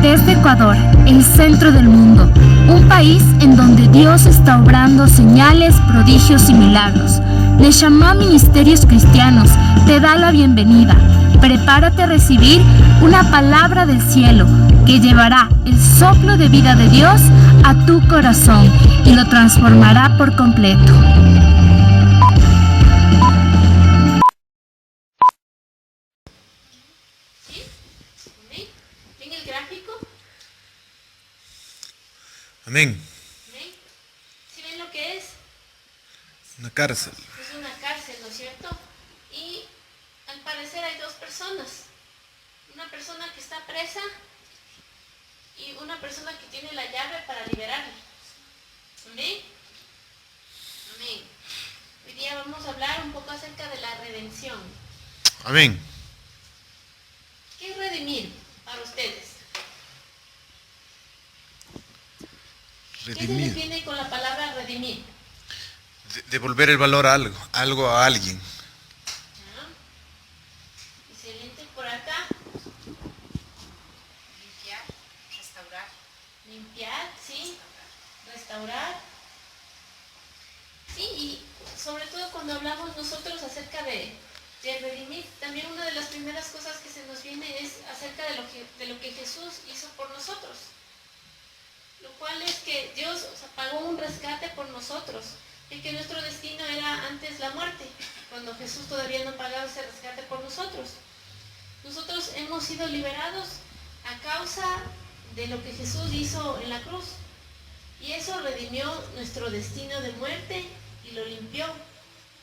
Desde Ecuador, el centro del mundo, un país en donde Dios está obrando señales, prodigios y milagros. Neshama Ministerios Cristianos te da la bienvenida. Prepárate a recibir una palabra del cielo que llevará el soplo de vida de Dios a tu corazón y lo transformará por completo. ¿Ven el gráfico? Amén. ¿Ven? ¿Sí ven lo que es? Una cárcel. Es una cárcel, ¿no es cierto? Y al parecer hay dos personas. Una persona que está presa y una persona que tiene la llave para liberarla. ¿Amén? Amén. Hoy día vamos a hablar un poco acerca de la redención. Amén. ¿Qué es redimir para ustedes? ¿Qué se Redimir. define con la palabra redimir? Devolver el valor a algo a alguien. ¿Ya? Excelente. Por acá. Limpiar, restaurar. Limpiar, ¿sí? Restaurar. Sí, y sobre todo cuando hablamos nosotros acerca de redimir, también una de las primeras cosas que se nos viene es acerca de lo que Jesús hizo por nosotros. Lo cual es que Dios pagó un rescate por nosotros, y que nuestro destino era antes la muerte, cuando Jesús todavía no pagaba ese rescate por nosotros. Nosotros hemos sido liberados a causa de lo que Jesús hizo en la cruz, y eso redimió nuestro destino de muerte y lo limpió,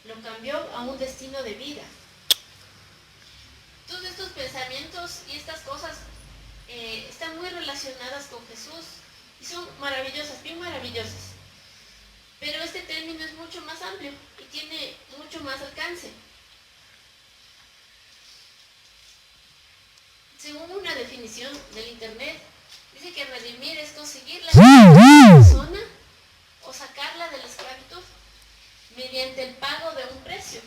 lo cambió a un destino de vida. Todos estos pensamientos y estas cosas están muy relacionadas con Jesús y son maravillosas, bien maravillosas. Pero este término es mucho más amplio y tiene mucho más alcance. Según una definición del internet, dice que redimir es conseguir la libertad de una persona o sacarla de la esclavitud mediante el pago de un precio.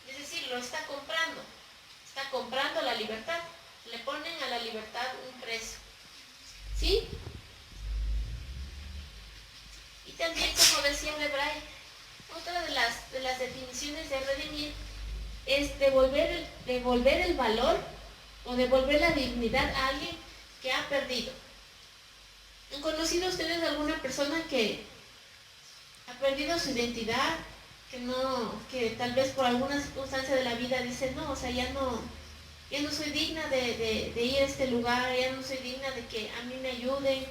Es decir, lo está comprando la libertad. Le ponen a la libertad un precio. ¿Sí? Y también, como decía Lebray, otra de las definiciones de redimir es devolver el valor o devolver la dignidad a alguien que ha perdido. ¿Han conocido ustedes alguna persona que ha perdido su identidad? Que tal vez por alguna circunstancia de la vida dice, no, o sea, ya no soy digna de ir a este lugar, ya no soy digna de que a mí me ayuden,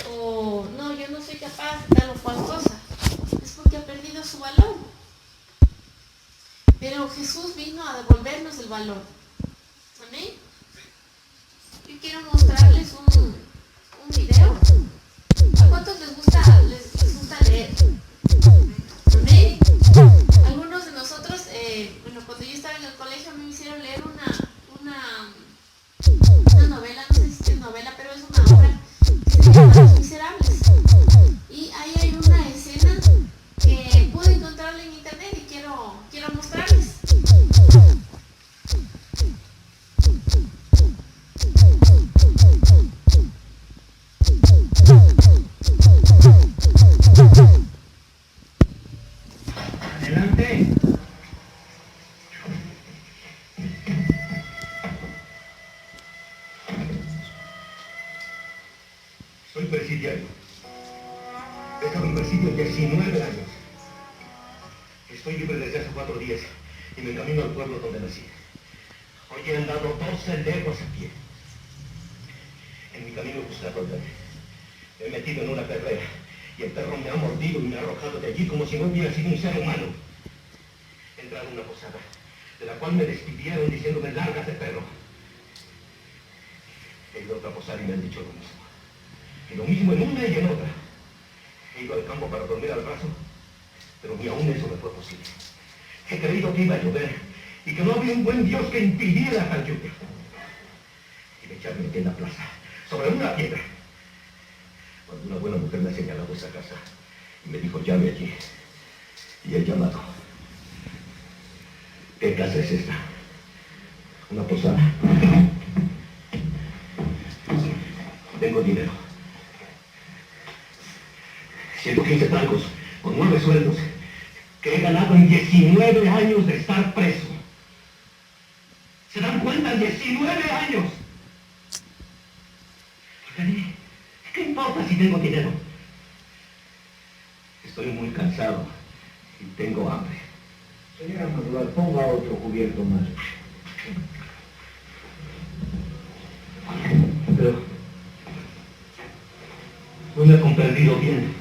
o no, yo no soy capaz de tal o cual cosa. Es porque ha perdido su valor. Pero Jesús vino a devolvernos el valor. ¿Amén? Yo quiero mostrarles un video. ¿A cuántos les gusta leer? ¿Amén? Algunos de nosotros, cuando yo estaba en el colegio me hicieron leer una novela, no sé si es novela, pero es una obra que se llama Los Miserables. Y ahí hay una escena que pude encontrarla en internet y quiero mostrarles. Adelante. Soy presidiario. He estado en presidio 19 años. Estoy libre desde hace 4 días y me encamino al pueblo donde nací. Hoy he andado 12 leguas a pie. En mi camino buscándome, me he metido en una perrera y el perro me ha mordido y me ha arrojado de allí como si no hubiera sido un ser humano. He entrado en una posada, de la cual me despidieron diciéndome largas de perro. He ido a otra posada y me han dicho lo mismo. Y lo mismo en una y en otra. He ido al campo para dormir al brazo, pero ni aún eso me fue posible. He creído que iba a llover y que no había un buen Dios que impidiera tal lluvia. Y me echarme aquí en la plaza, sobre una piedra. Cuando una buena mujer me ha señalado esa casa y me dijo, llame allí. Y he llamado. ¿Qué casa es esta? Una posada. tengo dinero. 115 francos, con 9 sueldos, que he ganado en 19 años de estar preso. ¿Se dan cuenta? 19 años. ¿Qué importa si tengo dinero? Estoy muy cansado y tengo hambre. Señora Madural, ponga otro cubierto más. Pero no me ha comprendido bien.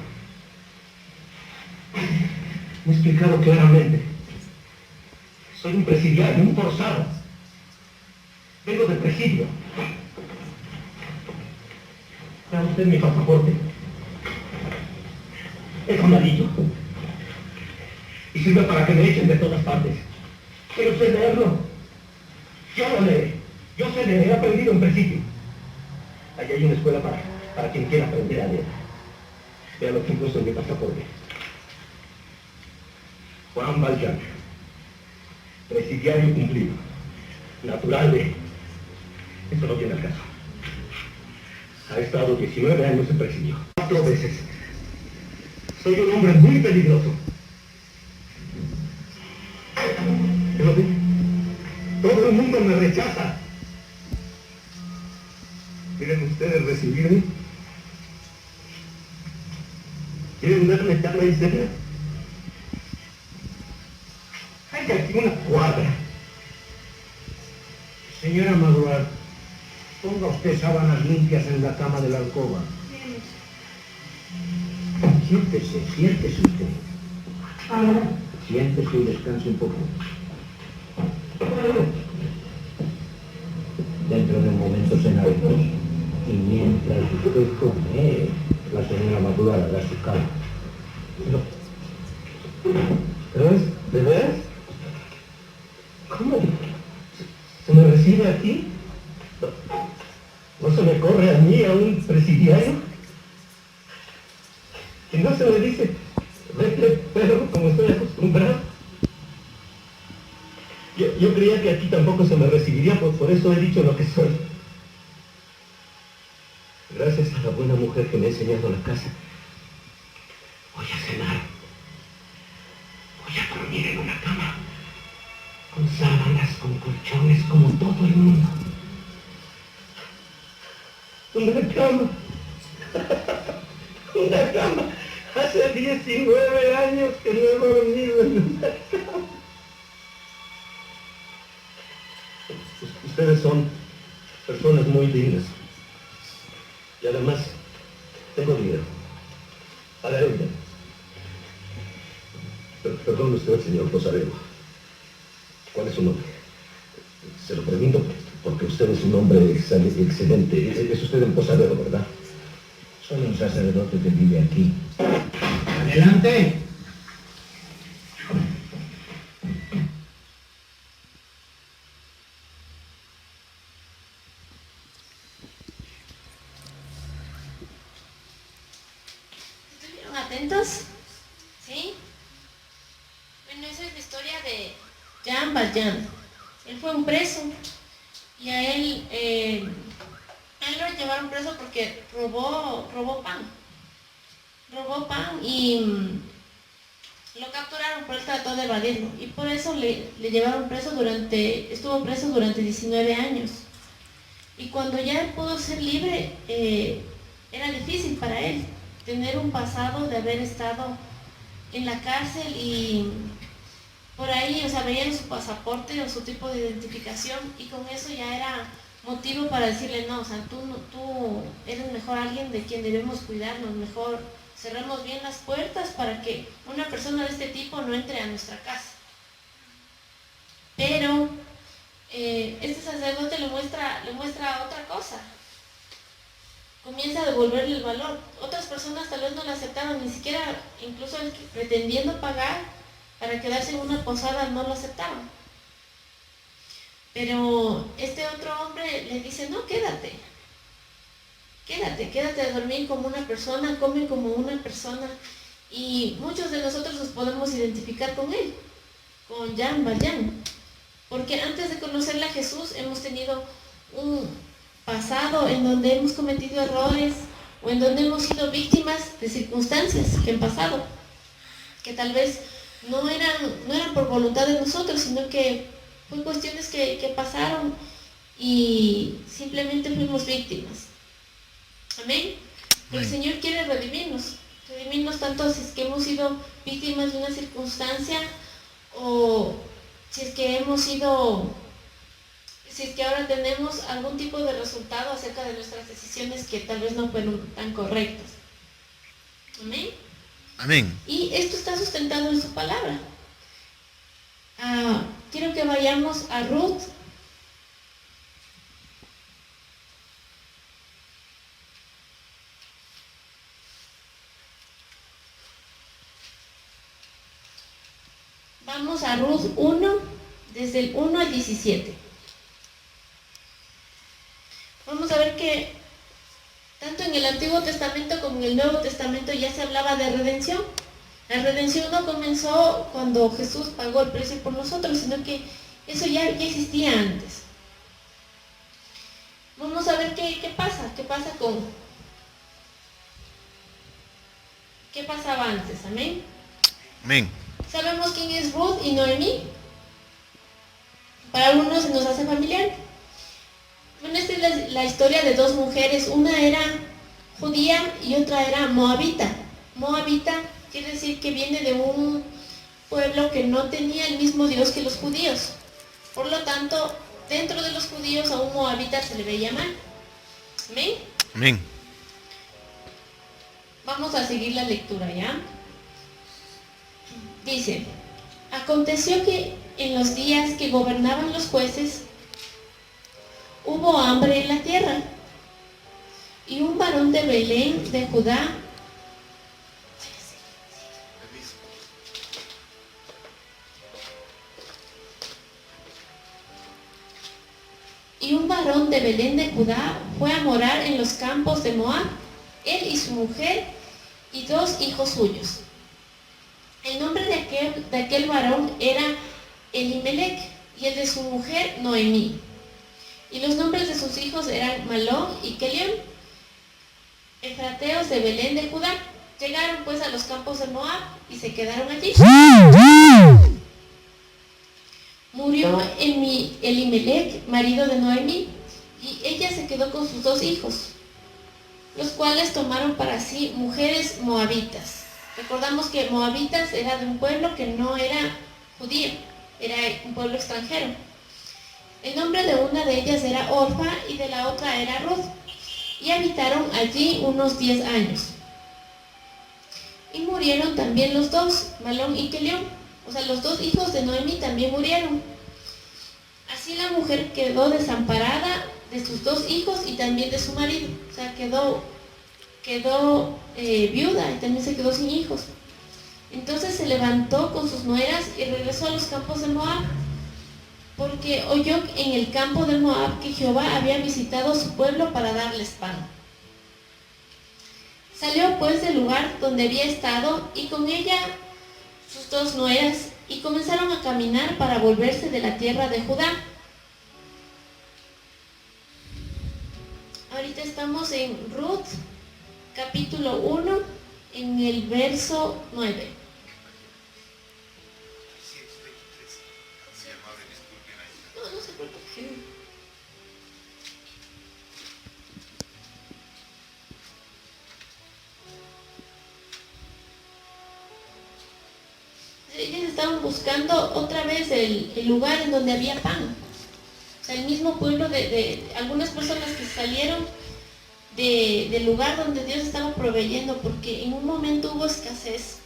Me he explicado claramente. Soy un presidiario, un forzado. Vengo del presidio. Vea usted mi pasaporte. Es amarillo. Y sirve para que me echen de todas partes. ¿Quiere usted leerlo? Yo lo leeré. Yo sé leer, he aprendido en presidio. Allí hay una escuela para quien quiera aprender a leer. Vea lo que impuso en mi pasaporte. Juan Valjean, presidiario cumplido, natural de... Esto no viene al caso. Ha estado 19 años en presidio, 4 veces. Soy un hombre muy peligroso. Pero todo el mundo me rechaza. ¿Quieren ustedes recibirme? ¿Quieren darme cama y cena? Hay aquí una cuadra. Señora Madural, ponga usted sábanas limpias en la cama de la alcoba. Siéntese usted. Siéntese y descanse un poco. Dentro de un momento cenaremos y mientras usted come, la señora Madural hará su cama. ¿De veras? ¿Cómo? ¿Se me recibe aquí? ¿No se me corre a mí, a un presidiario? ¿Que no se me dice, vete perro, como estoy acostumbrado? Yo creía que aquí tampoco se me recibiría, por eso he dicho lo que soy. Gracias a la buena mujer que me ha enseñado la casa, voy a cenar. Voy a dormir en una cama, con sábanas, con colchones, como todo el mundo. Una cama. Una cama. Hace 19 años que no he dormido en una cama. Ustedes son personas muy dignas. Y además, tengo dinero. A la deuda. Perdón usted, señor Posarelo. ¿Cuál es su nombre? Se lo pregunto porque usted es un hombre excelente. Es usted el Posarelo, ¿verdad? Soy un sacerdote que vive aquí. ¡Adelante! ¿Estuvieron atentos? ¿Sí? Bueno, esa es la historia de Jean Valjean. Él fue un preso y a él lo llevaron preso porque robó pan. Robó pan y lo capturaron, pero él trató de evadirlo. Y por eso le llevaron preso estuvo preso durante 19 años. Y cuando ya él pudo ser libre, era difícil para él tener un pasado de haber estado en la cárcel y por ahí, o sea, veían su pasaporte o su tipo de identificación y con eso ya era motivo para decirle, no, o sea, tú eres mejor alguien de quien debemos cuidarnos, mejor cerramos bien las puertas para que una persona de este tipo no entre a nuestra casa. Pero este sacerdote le muestra otra cosa. Comienza a devolverle el valor. Otras personas tal vez no le aceptaron, ni siquiera, incluso el que pretendiendo pagar para quedarse en una posada no lo aceptaron. Pero este otro hombre le dice, no, quédate a dormir como una persona, come como una persona. Y muchos de nosotros nos podemos identificar con él, con Jean Valjean. Porque antes de conocerle a Jesús hemos tenido pasado en donde hemos cometido errores o en donde hemos sido víctimas de circunstancias que han pasado, que tal vez no eran por voluntad de nosotros, sino que fue cuestiones que pasaron y simplemente fuimos víctimas. Amén. Pero el Señor quiere redimirnos tanto si es que hemos sido víctimas de una circunstancia o si es que ahora tenemos algún tipo de resultado acerca de nuestras decisiones que tal vez no fueron tan correctas. Amén. Amén. Y esto está sustentado en su palabra. Quiero que vayamos a Ruth. Vamos a Ruth 1, desde el 1 al 17. Vamos a ver que tanto en el Antiguo Testamento como en el Nuevo Testamento ya se hablaba de redención. La redención no comenzó cuando Jesús pagó el precio por nosotros, sino que eso ya existía antes. Vamos a ver qué pasa, qué pasaba antes, amén. Amén. Sabemos quién es Ruth y Noemí. Para algunos se nos hace familiar. Bueno, esta es la historia de dos mujeres, una era judía y otra era moabita. Moabita quiere decir que viene de un pueblo que no tenía el mismo Dios que los judíos. Por lo tanto, dentro de los judíos a un moabita se le veía mal. ¿Amén? Amén. Vamos a seguir la lectura, ¿ya? Dice, aconteció que en los días que gobernaban los jueces, hubo hambre en la tierra, y un varón de Belén de Judá fue a morar en los campos de Moab, él y su mujer y 2 hijos suyos. El nombre de aquel varón era Elimelec y el de su mujer Noemí. Y los nombres de sus hijos eran Malón y Kelión, efrateos de Belén de Judá. Llegaron pues a los campos de Moab y se quedaron allí. Murió Elimelec, marido de Noemí, y ella se quedó con sus 2 hijos, los cuales tomaron para sí mujeres moabitas. Recordamos que moabitas era de un pueblo que no era judío, era un pueblo extranjero. El nombre de una de ellas era Orfa y de la otra era Ruth, y habitaron allí unos 10 años. Y murieron también los 2, Malón y Kelión, o sea, los 2 hijos de Noemí también murieron. Así la mujer quedó desamparada de sus 2 hijos y también de su marido, o sea, quedó viuda y también se quedó sin hijos. Entonces se levantó con sus nueras y regresó a los campos de Moab, porque oyó en el campo de Moab que Jehová había visitado su pueblo para darles pan. Salió pues del lugar donde había estado y con ella sus 2 nueras y comenzaron a caminar para volverse de la tierra de Judá. Ahorita estamos en Ruth, capítulo 1, en el verso 9. No se preocupe. Ellos estaban buscando otra vez el lugar en donde había pan. O sea, el mismo pueblo de algunas personas que salieron del lugar donde Dios estaba proveyendo, porque en un momento hubo escasez,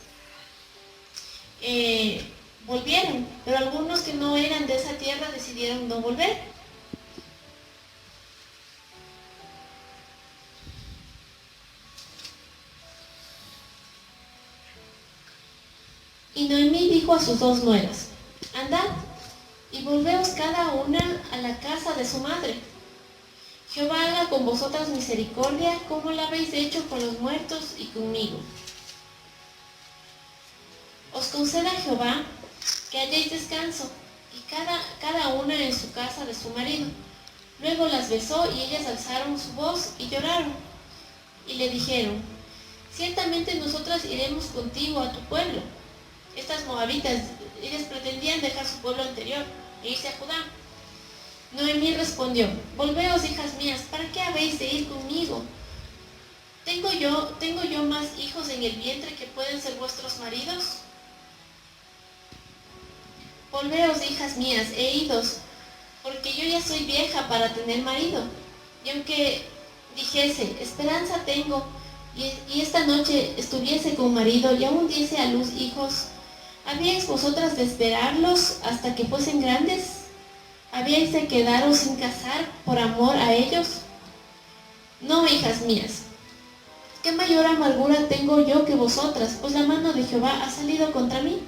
volvieron, pero algunos que no eran de esa tierra decidieron no volver. Y Noemí dijo a sus 2 nueras, andad y volveos cada una a la casa de su madre. Jehová haga con vosotras misericordia, como la habéis hecho con los muertos y conmigo. Os conceda Jehová que halléis descanso, y cada una en su casa de su marido. Luego las besó y ellas alzaron su voz y lloraron. Y le dijeron: ciertamente nosotras iremos contigo a tu pueblo. Estas moabitas, ellas pretendían dejar su pueblo anterior e irse a Judá. Noemí respondió: volveos, hijas mías, ¿para qué habéis de ir conmigo? ¿Tengo yo más hijos en el vientre que pueden ser vuestros maridos? Volveos, hijas mías, e idos, porque yo ya soy vieja para tener marido. Y aunque dijese: esperanza tengo, y esta noche estuviese con marido y aún diese a luz hijos, ¿habíais vosotras de esperarlos hasta que fuesen grandes? ¿Habíais de quedaros sin casar por amor a ellos? No, hijas mías, ¿qué mayor amargura tengo yo que vosotras? Pues la mano de Jehová ha salido contra mí.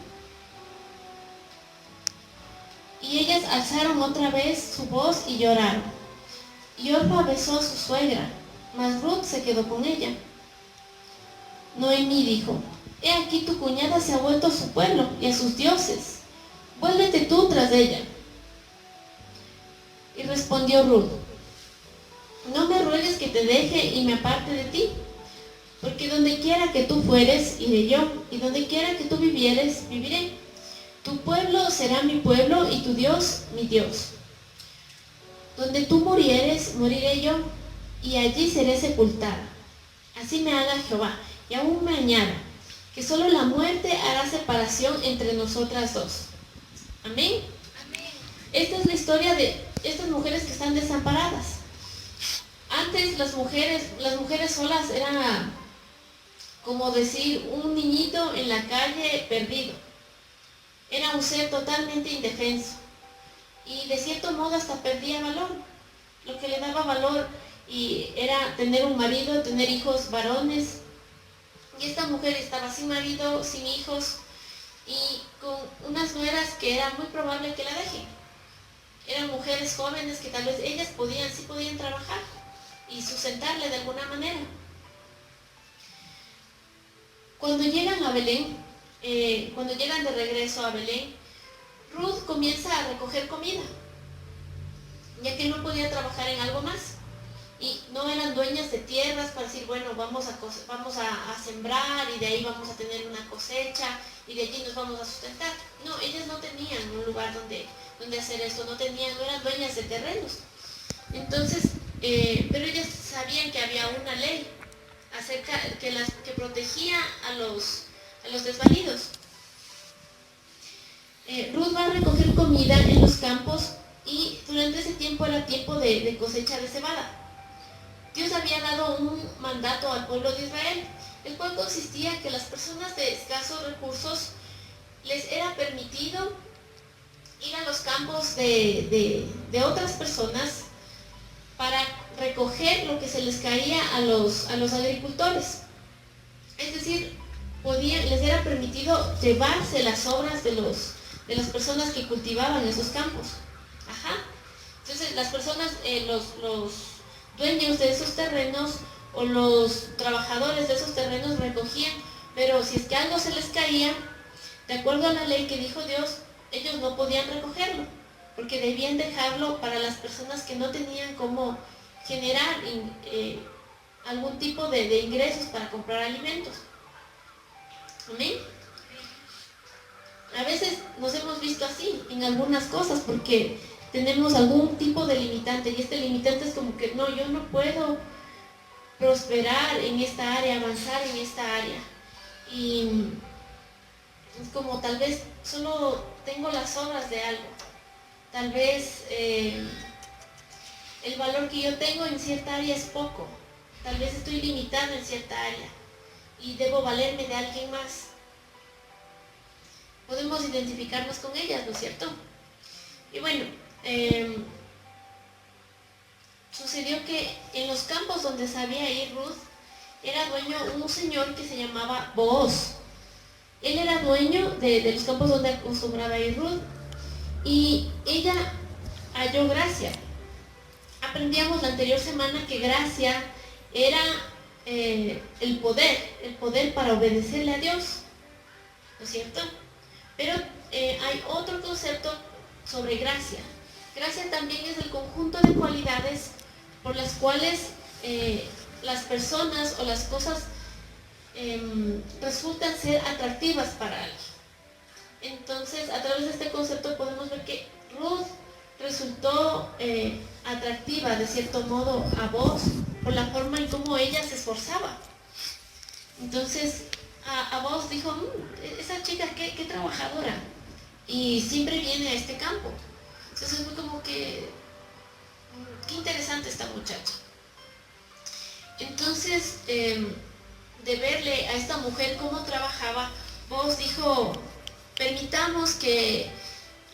Y ellas alzaron otra vez su voz y lloraron. Y Orfa besó a su suegra, mas Ruth se quedó con ella. Noemí dijo: he aquí tu cuñada se ha vuelto a su pueblo y a sus dioses. Vuélvete tú tras ella. Y respondió Ruth: no me ruegues que te deje y me aparte de ti, porque donde quiera que tú fueres, iré yo, y donde quiera que tú vivieres, viviré. Tu pueblo será mi pueblo y tu Dios mi Dios. Donde tú murieres, moriré yo, y allí seré sepultada. Así me haga Jehová, y aún me añada, que solo la muerte hará separación entre nosotras dos. Amén. Esta es la historia de estas mujeres que están desamparadas. Antes las mujeres solas eran como decir un niñito en la calle perdido. Era un ser totalmente indefenso y de cierto modo hasta perdía valor. Lo que le daba valor era tener un marido, tener hijos varones. Y esta mujer estaba sin marido, sin hijos y con unas nueras que era muy probable que la dejen. Eran mujeres jóvenes que tal vez ellas sí podían trabajar y sustentarle de alguna manera. Cuando llegan a Belén, cuando llegan de regreso a Belén, Ruth comienza a recoger comida, ya que no podía trabajar en algo más. Y no eran dueñas de tierras para decir, bueno, vamos a sembrar y de ahí vamos a tener una cosecha y de allí nos vamos a sustentar. No, ellas no tenían un lugar donde hacer esto, no eran dueñas de terrenos. Entonces, pero ellas sabían que había una ley que protegía a los desvalidos. Ruth va a recoger comida en los campos y durante ese tiempo era tiempo de cosecha de cebada. Dios había dado un mandato al pueblo de Israel, el cual consistía que las personas de escasos recursos les era permitido ir a los campos de otras personas para recoger lo que se les caía a los agricultores. Es decir, les era permitido llevarse las obras de las personas que cultivaban esos campos. Entonces las personas, los dueños de esos terrenos o los trabajadores de esos terrenos recogían, pero si es que algo se les caía, de acuerdo a la ley que dijo Dios, ellos no podían recogerlo, porque debían dejarlo para las personas que no tenían cómo generar algún tipo de ingresos para comprar alimentos. ¿Amén? A veces nos hemos visto así en algunas cosas porque tenemos algún tipo de limitante y este limitante es como que no, yo no puedo prosperar en esta área, avanzar en esta área. Y es como tal vez solo tengo las obras de algo. Tal vez el valor que yo tengo en cierta área es poco. Tal vez estoy limitado en cierta área y debo valerme de alguien más. Podemos identificarnos con ellas, ¿no es cierto? Y bueno, sucedió que en los campos donde sabía ir Ruth, era dueño un señor que se llamaba Booz. Él era dueño de los campos donde acostumbraba ir Ruth y ella halló gracia. Aprendíamos la anterior semana que gracia era el poder para obedecerle a Dios, ¿no es cierto? Pero hay otro concepto sobre gracia Gracia también es el conjunto de cualidades por las cuales las personas o las cosas resultan ser atractivas para alguien. Entonces, a través de este concepto podemos ver que Ruth resultó atractiva de cierto modo a Booz por la forma en cómo ella se esforzaba. Entonces, a Booz dijo, esa chica qué trabajadora, y siempre viene a este campo. Entonces fue como que, qué interesante esta muchacha. Entonces, de verle a esta mujer cómo trabajaba, Booz dijo, permitamos que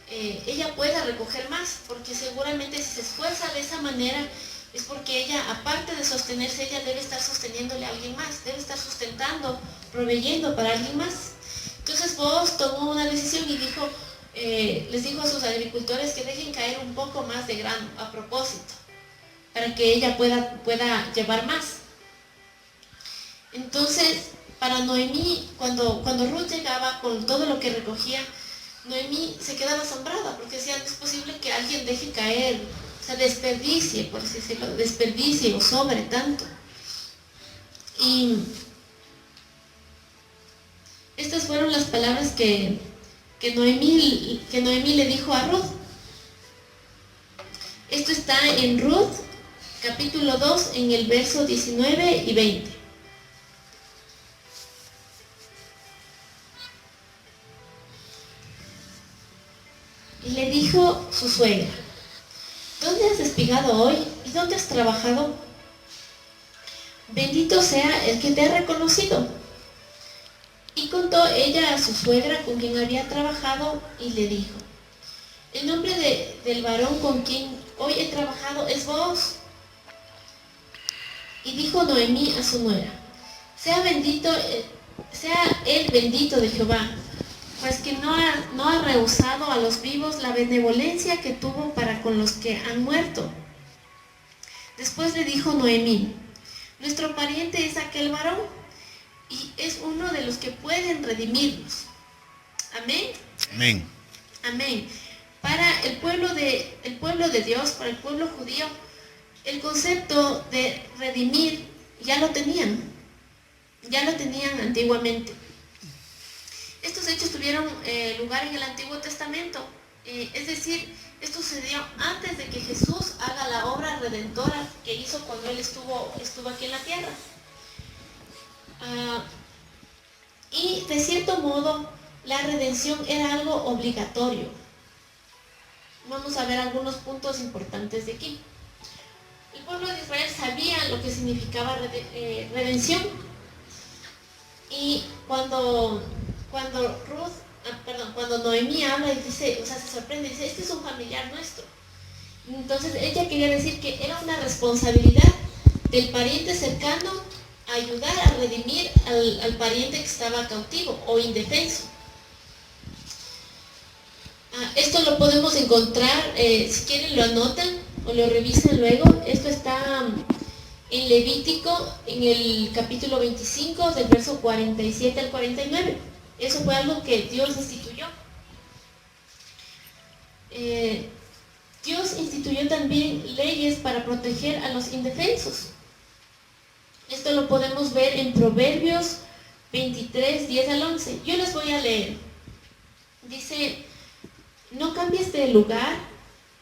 ella pueda recoger más, porque seguramente si se esfuerza de esa manera es porque ella, aparte de sostenerse, ella debe estar sosteniéndole a alguien más, debe estar sustentando, proveyendo para alguien más. Entonces Booz tomó una decisión y dijo, les dijo a sus agricultores que dejen caer un poco más de grano a propósito, para que ella pueda llevar más. Entonces, para Noemí, cuando Ruth llegaba con todo lo que recogía, Noemí se quedaba asombrada, porque decía, no es posible que alguien deje caer, o sea, desperdicie, por así decirlo, desperdicie o sobre tanto. Y estas fueron las palabras que Noemí le dijo a Ruth. Esto está en Ruth, capítulo 2, en el verso 19 y 20. Y le dijo su suegra, ¿dónde has espigado hoy y dónde has trabajado? Bendito sea el que te ha reconocido. Y contó ella a su suegra con quien había trabajado y le dijo, el nombre del varón con quien hoy he trabajado es Booz. Y dijo Noemí a su nuera, sea él bendito de Jehová, pues que no ha rehusado a los vivos la benevolencia que tuvo para con los que han muerto. Después le dijo Noemí, nuestro pariente es aquel varón, y es uno de los que pueden redimirnos. Amén. Amén. Amén. Para el pueblo de Dios, para el pueblo judío, el concepto de redimir ya lo tenían antiguamente. Estos hechos tuvieron lugar en el Antiguo Testamento, es decir, esto sucedió antes de que Jesús haga la obra redentora que hizo cuando Él estuvo aquí en la tierra. Y de cierto modo la redención era algo obligatorio. Vamos a ver algunos puntos importantes de aquí. El pueblo de Israel sabía lo que significaba redención, y cuando Noemí habla y dice, o sea, se sorprende, dice, este es un familiar nuestro. Entonces ella quería decir que era una responsabilidad del pariente cercano ayudar a redimir al pariente que estaba cautivo o indefenso. Esto lo podemos encontrar, si quieren lo anotan o lo revisan luego. Esto está en Levítico, en el capítulo 25, del verso 47 al 49. Eso fue algo que Dios instituyó. Dios instituyó también leyes para proteger a los indefensos. Esto lo podemos ver en Proverbios 23, 10 al 11. Yo les voy a leer. Dice, no cambies de lugar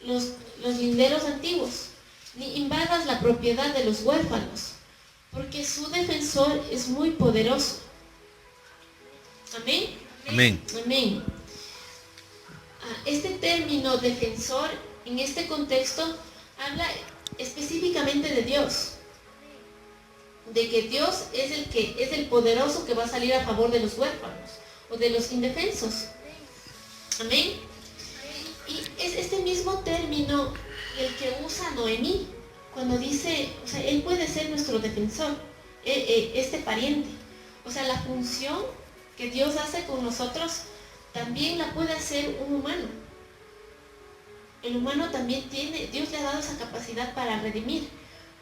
los linderos antiguos, ni invadas la propiedad de los huérfanos, porque su defensor es muy poderoso. Amén. Amén. Amén. Este término defensor en este contexto habla específicamente de Dios, de que Dios es el poderoso que va a salir a favor de los huérfanos o de los indefensos. Amén. Y es este mismo término el que usa Noemí cuando dice, o sea, él puede ser nuestro defensor, este pariente. O sea, la función que Dios hace con nosotros también la puede hacer un humano. El humano también Dios le ha dado esa capacidad para redimir,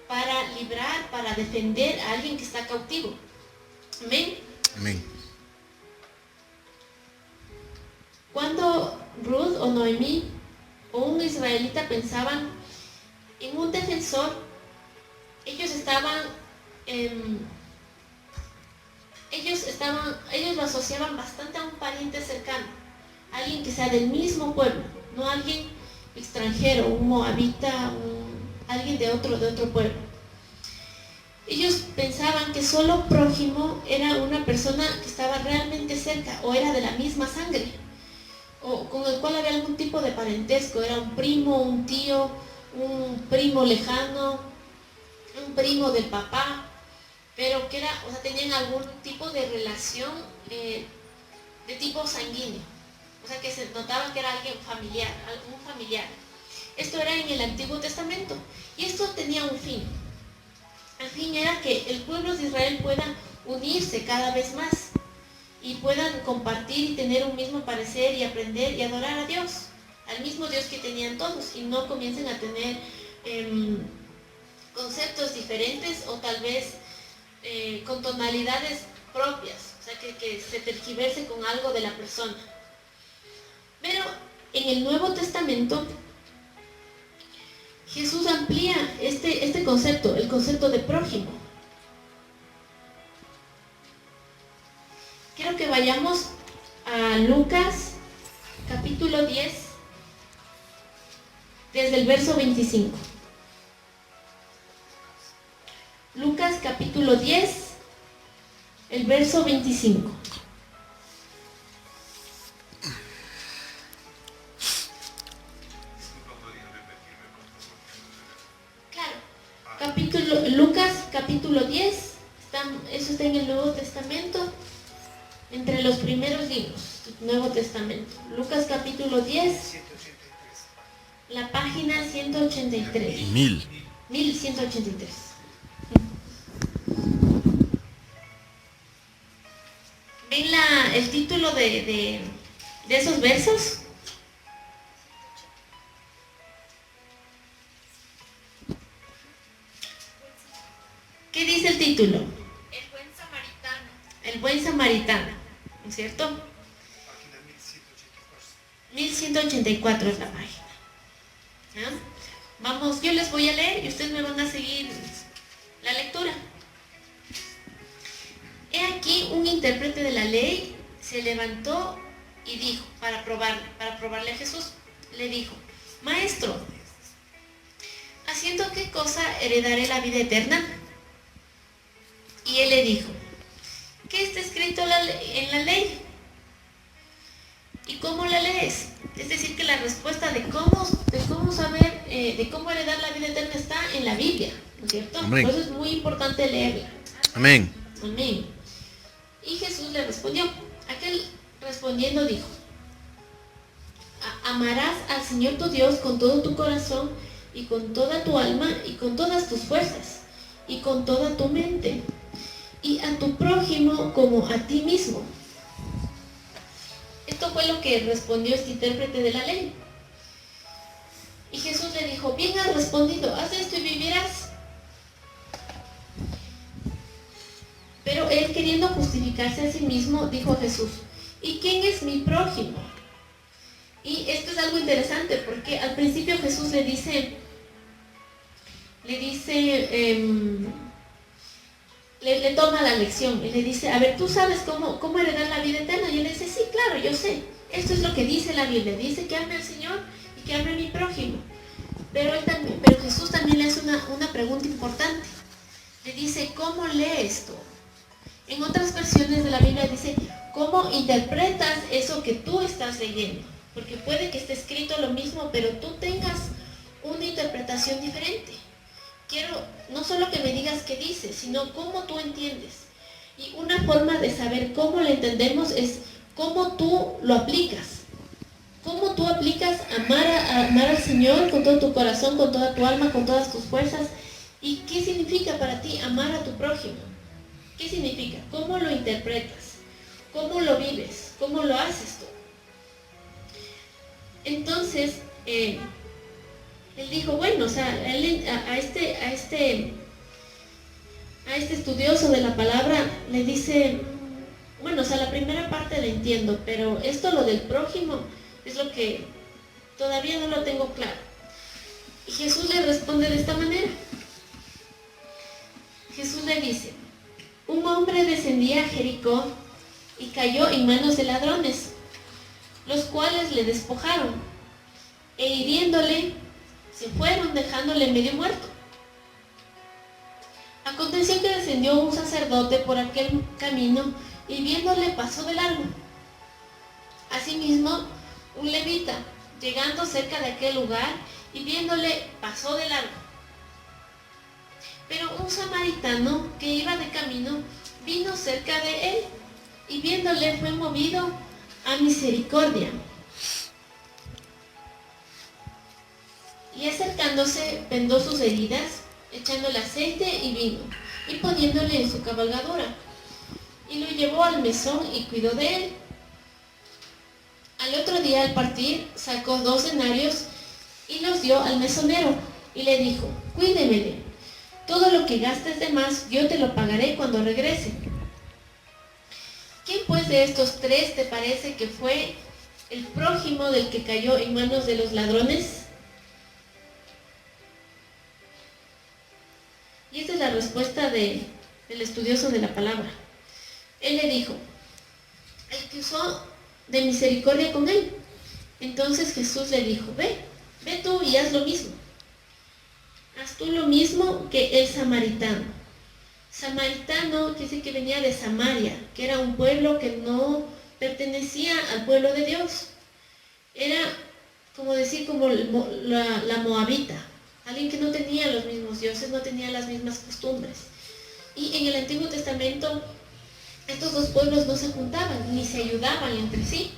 para librar, para defender a alguien que está cautivo. Amén. Amén. Cuando Ruth o Noemí o un israelita pensaban en un defensor, ellos lo asociaban bastante a un pariente cercano, alguien que sea del mismo pueblo, no alguien extranjero, un moabita, alguien de otro pueblo. Ellos pensaban que solo prójimo era una persona que estaba realmente cerca o era de la misma sangre, o con el cual había algún tipo de parentesco, era un primo, un tío, un primo lejano, un primo del papá, pero que tenían algún tipo de relación de tipo sanguíneo, o sea que se notaba que era alguien familiar, algún familiar. Esto era en el Antiguo Testamento y esto tenía un fin. El fin era que el pueblo de Israel pueda unirse cada vez más y puedan compartir y tener un mismo parecer y aprender y adorar a Dios, al mismo Dios que tenían todos, y no comiencen a tener conceptos diferentes o tal vez con tonalidades propias, o sea que se tergiverse con algo de la persona. Pero en el Nuevo Testamento Jesús amplía este concepto, el concepto de prójimo. Quiero que vayamos a Lucas capítulo 10, desde el verso 25. Lucas capítulo 10, el verso 25. Lucas capítulo 10, eso está en el Nuevo Testamento, entre los primeros libros del Nuevo Testamento. Lucas capítulo 10, la página 183. 1183. ¿Ven el título de esos versos? ¿Qué dice el título? El buen samaritano. El buen samaritano, ¿no es cierto? Página 1184. 1184 es la página. ¿Ya? Vamos, yo les voy a leer y ustedes me van a seguir la lectura. He aquí un intérprete de la ley se levantó y dijo, para probarle a Jesús, le dijo: Maestro, ¿haciendo qué cosa heredaré la vida eterna? Y él le dijo: ¿qué está escrito en la ley? ¿Y cómo la lees? Es decir, que la respuesta de cómo saber, de cómo heredar la vida eterna está en la Biblia, ¿no es cierto? Amén. Por eso es muy importante leerla. Amén. Amén. Y Jesús le respondió. Aquel respondiendo dijo: amarás al Señor tu Dios con todo tu corazón y con toda tu alma y con todas tus fuerzas y con toda tu mente, y a tu prójimo como a ti mismo. Esto fue lo que respondió este intérprete de la ley. Y Jesús le dijo: bien has respondido, haz esto y vivirás. Pero él, queriendo justificarse a sí mismo, dijo a Jesús: ¿y quién es mi prójimo? Y esto es algo interesante porque al principio Jesús le dice, le toma la lección y le dice: a ver, ¿tú sabes cómo heredar la vida eterna? Y él le dice: sí, claro, yo sé. Esto es lo que dice la Biblia. Dice que ame al Señor y que ame a mi prójimo. Pero Jesús también le hace una pregunta importante. Le dice: ¿cómo lee esto? En otras versiones de la Biblia dice: ¿cómo interpretas eso que tú estás leyendo? Porque puede que esté escrito lo mismo, pero tú tengas una interpretación diferente. Quiero no solo que me digas qué dice, sino cómo tú entiendes. Y una forma de saber cómo lo entendemos es cómo tú lo aplicas. Cómo tú aplicas amar al Señor con todo tu corazón, con toda tu alma, con todas tus fuerzas. ¿Y qué significa para ti amar a tu prójimo? ¿Qué significa? ¿Cómo lo interpretas? ¿Cómo lo vives? ¿Cómo lo haces tú? Entonces, él dijo, bueno, o sea, a este estudioso de la palabra le dice, bueno, o sea, la primera parte la entiendo, pero esto, lo del prójimo, es lo que todavía no lo tengo claro. Y Jesús le responde de esta manera. Jesús le dice: un hombre descendía a Jericó y cayó en manos de ladrones, los cuales le despojaron, e hiriéndole, se fueron dejándole medio muerto. Aconteció que descendió un sacerdote por aquel camino y viéndole pasó de largo. Asimismo, un levita, llegando cerca de aquel lugar y viéndole pasó de largo. Pero un samaritano que iba de camino vino cerca de él y viéndole fue movido a misericordia. Y acercándose vendó sus heridas, echándole aceite y vino, y poniéndole en su cabalgadura. Y lo llevó al mesón y cuidó de él. Al otro día al partir sacó 2 denarios y los dio al mesonero y le dijo: cuídemele, todo lo que gastes de más yo te lo pagaré cuando regrese. ¿Quién pues de estos 3 te parece que fue el prójimo del que cayó en manos de los ladrones? Y esta es la respuesta del estudioso de la palabra. Él le dijo: el que usó de misericordia con él. Entonces Jesús le dijo: ve tú y haz lo mismo. Haz tú lo mismo que el samaritano. Samaritano quiere decir que venía de Samaria, que era un pueblo que no pertenecía al pueblo de Dios. Era como decir como la moabita, alguien que no tenía los mismos dioses, no tenía las mismas costumbres. Y en el Antiguo Testamento estos 2 pueblos no se juntaban ni se ayudaban entre sí,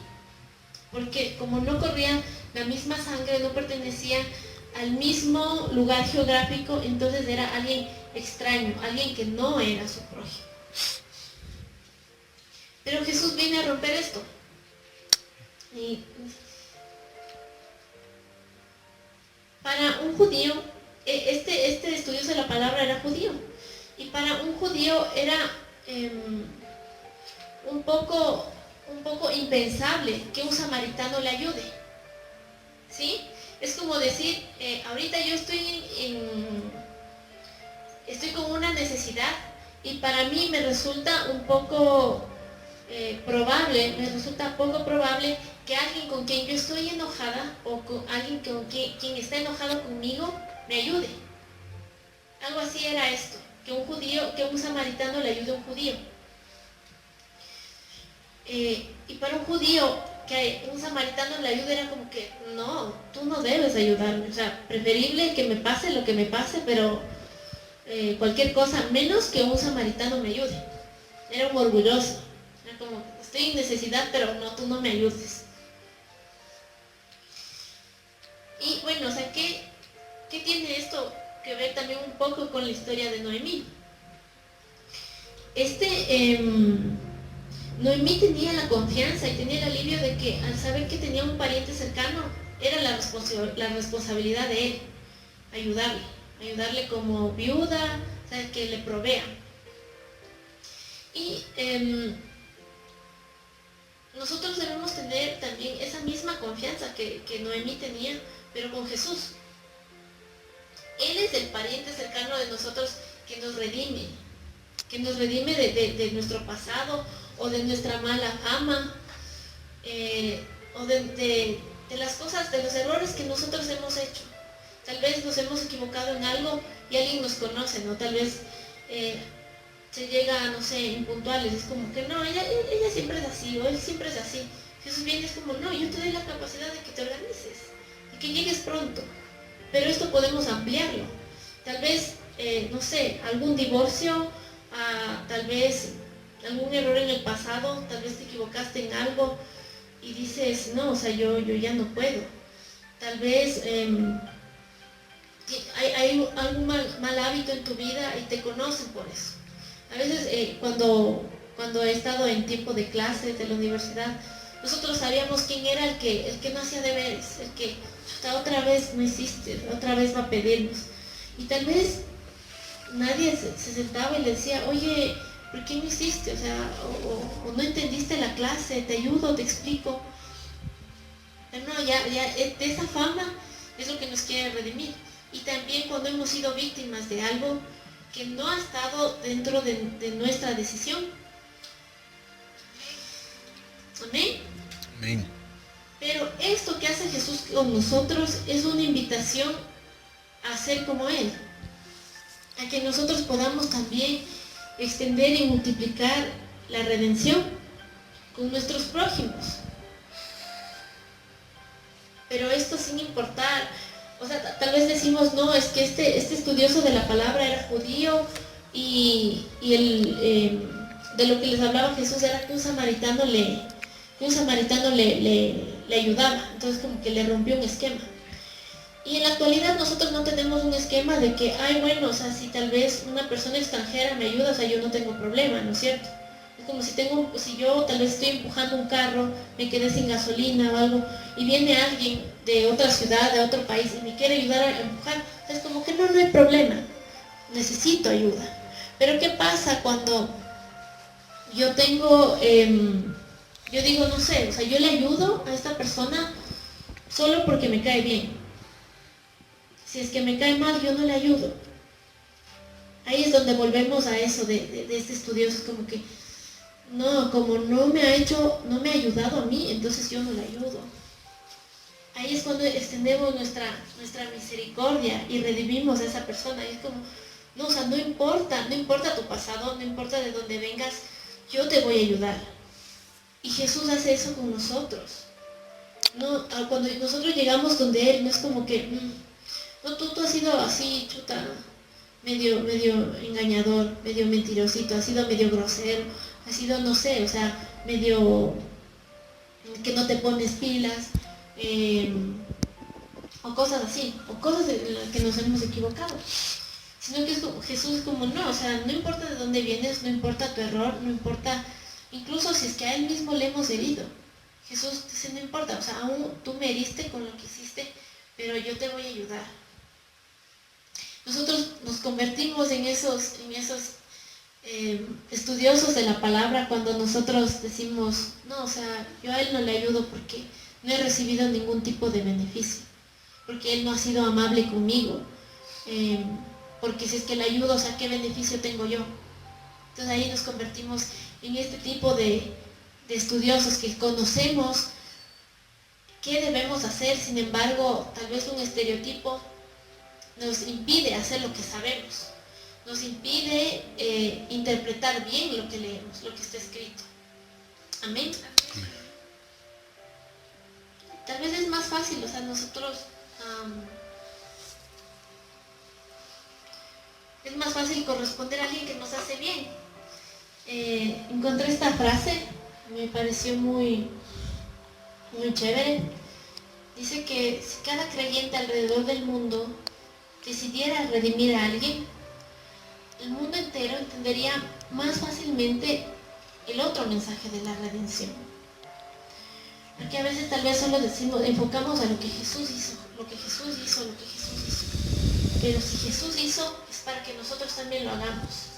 porque como no corrían la misma sangre, no pertenecían al mismo lugar geográfico, entonces era alguien extraño, alguien que no era su prójimo. Pero Jesús viene a romper esto. Y para un judío, este estudioso de la palabra era judío, y para un judío era un poco impensable que un samaritano le ayude, ¿sí? Es como decir, ahorita yo estoy con una necesidad y para mí me resulta un poco poco probable que alguien con quien yo estoy enojada o con alguien quien está enojado conmigo me ayude. Algo así era esto, que un samaritano le ayude a un judío. Y para un judío que un samaritano le ayude era como que no, tú no debes ayudarme, o sea, preferible que me pase lo que me pase, pero cualquier cosa menos que un samaritano me ayude. Era un orgulloso, era como, estoy en necesidad, pero no, tú no me ayudes. Y bueno, o sea, ¿qué tiene esto que ver también un poco con la historia de Noemí? Noemí tenía la confianza y tenía el alivio de que al saber que tenía un pariente cercano, era la responsabilidad de él, ayudarle como viuda, o sea, que le provea. Y nosotros debemos tener también esa misma confianza que Noemí tenía, pero con Jesús. Él es el pariente cercano de nosotros que nos redime de nuestro pasado, o de nuestra mala fama, o de las cosas, de los errores que nosotros hemos hecho. Tal vez nos hemos equivocado en algo y alguien nos conoce, ¿no? Tal vez se llega, no sé, impuntuales, es como que no, ella siempre es así, o él siempre es así. Jesús viene, es como, no, yo te doy la capacidad de que te organices y que llegues pronto, pero esto podemos ampliarlo. Tal vez, no sé, algún divorcio, tal vez algún error en el pasado, tal vez te equivocaste en algo y dices, no, o sea, yo ya no puedo. Tal vez hay algún mal hábito en tu vida y te conocen por eso. A veces cuando he estado en tiempo de clases de la universidad, nosotros sabíamos quién era el que no hacía deberes, el que otra vez no hiciste, otra vez va a pedirnos. Y tal vez nadie se sentaba y le decía, oye, ¿por qué no hiciste? O sea, o no entendiste la clase, te ayudo, te explico. No, ya, de esa fama es lo que nos quiere redimir. Y también cuando hemos sido víctimas de algo que no ha estado dentro de nuestra decisión. Amén. Amén. Pero esto que hace Jesús con nosotros es una invitación a ser como Él. A que nosotros podamos también extender y multiplicar la redención con nuestros prójimos. Pero esto sin importar, o sea, tal vez decimos, no, es que este estudioso de la palabra era judío y de lo que les hablaba Jesús era que un samaritano le ayudaba, entonces como que le rompió un esquema. Y en la actualidad nosotros no tenemos un esquema de que, ay, bueno, o sea, si tal vez una persona extranjera me ayuda, o sea, yo no tengo problema, ¿no es cierto? Es como si yo tal vez estoy empujando un carro, me quedé sin gasolina o algo, y viene alguien de otra ciudad, de otro país, y me quiere ayudar a empujar, o sea, es como que no hay problema, necesito ayuda. Pero ¿qué pasa cuando yo tengo, yo digo, no sé, o sea, yo le ayudo a esta persona solo porque me cae bien? Si es que me cae mal, yo no le ayudo. Ahí es donde volvemos a eso de este estudioso, es como que, no, como no me ha ayudado a mí, entonces yo no le ayudo. Ahí es cuando extendemos nuestra misericordia y redimimos a esa persona. Y es como, no, o sea, no importa tu pasado, no importa de dónde vengas, yo te voy a ayudar. Y Jesús hace eso con nosotros. No, cuando nosotros llegamos donde Él, no es como que, no, tú has sido así, chuta, medio engañador, medio mentirosito, has sido medio grosero, has sido, no sé, o sea, medio que no te pones pilas, o cosas así, o cosas en las que nos hemos equivocado. Sino que Jesús es como, no, o sea, no importa de dónde vienes, no importa tu error, no importa, incluso si es que a Él mismo le hemos herido. Jesús dice, no importa, o sea, aún tú me heriste con lo que hiciste, pero yo te voy a ayudar. Nosotros nos convertimos en esos estudiosos de la palabra cuando nosotros decimos, no, o sea, yo a Él no le ayudo porque no he recibido ningún tipo de beneficio, porque Él no ha sido amable conmigo, porque si es que le ayudo, o sea, ¿qué beneficio tengo yo? Entonces ahí nos convertimos en este tipo de estudiosos que conocemos qué debemos hacer, sin embargo, tal vez un estereotipo nos impide hacer lo que sabemos, nos impide interpretar bien lo que leemos, lo que está escrito. Amén. Tal vez es más fácil, o sea, nosotros es más fácil corresponder a alguien que nos hace bien. Encontré esta frase, me pareció muy chévere. Dice que si cada creyente alrededor del mundo decidiera redimir a alguien, el mundo entero entendería más fácilmente el otro mensaje de la redención. Porque a veces tal vez solo enfocamos a lo que Jesús hizo. Pero si Jesús hizo, es para que nosotros también lo hagamos.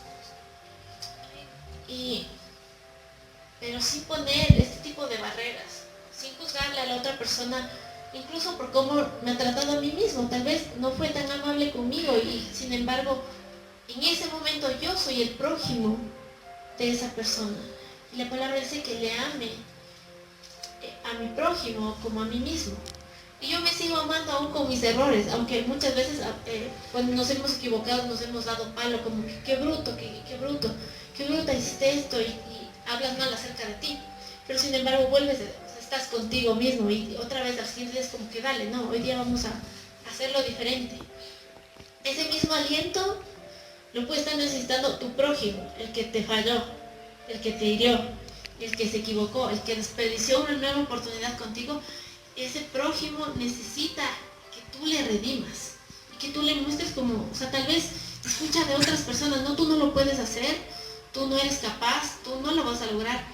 Pero sin poner este tipo de barreras, sin juzgarle a la otra persona, incluso por cómo me ha tratado a mí mismo. Tal vez no fue tan amable conmigo y sin embargo, en ese momento yo soy el prójimo de esa persona. Y la palabra dice que le ame a mi prójimo como a mí mismo. Y yo me sigo amando aún con mis errores, aunque muchas veces cuando nos hemos equivocado nos hemos dado palo, como qué bruta hiciste esto y hablas mal acerca de ti. Pero sin embargo vuelves, estás contigo mismo y otra vez al siguiente es como que dale, no, hoy día vamos a hacerlo diferente. Ese mismo aliento lo puede estar necesitando tu prójimo, el que te falló, el que te hirió, el que se equivocó, el que desperdició una nueva oportunidad contigo. Ese prójimo necesita que tú le redimas y que tú le muestres como, o sea, tal vez escucha de otras personas, no, tú no lo puedes hacer, tú no eres capaz, tú no lo vas a lograr.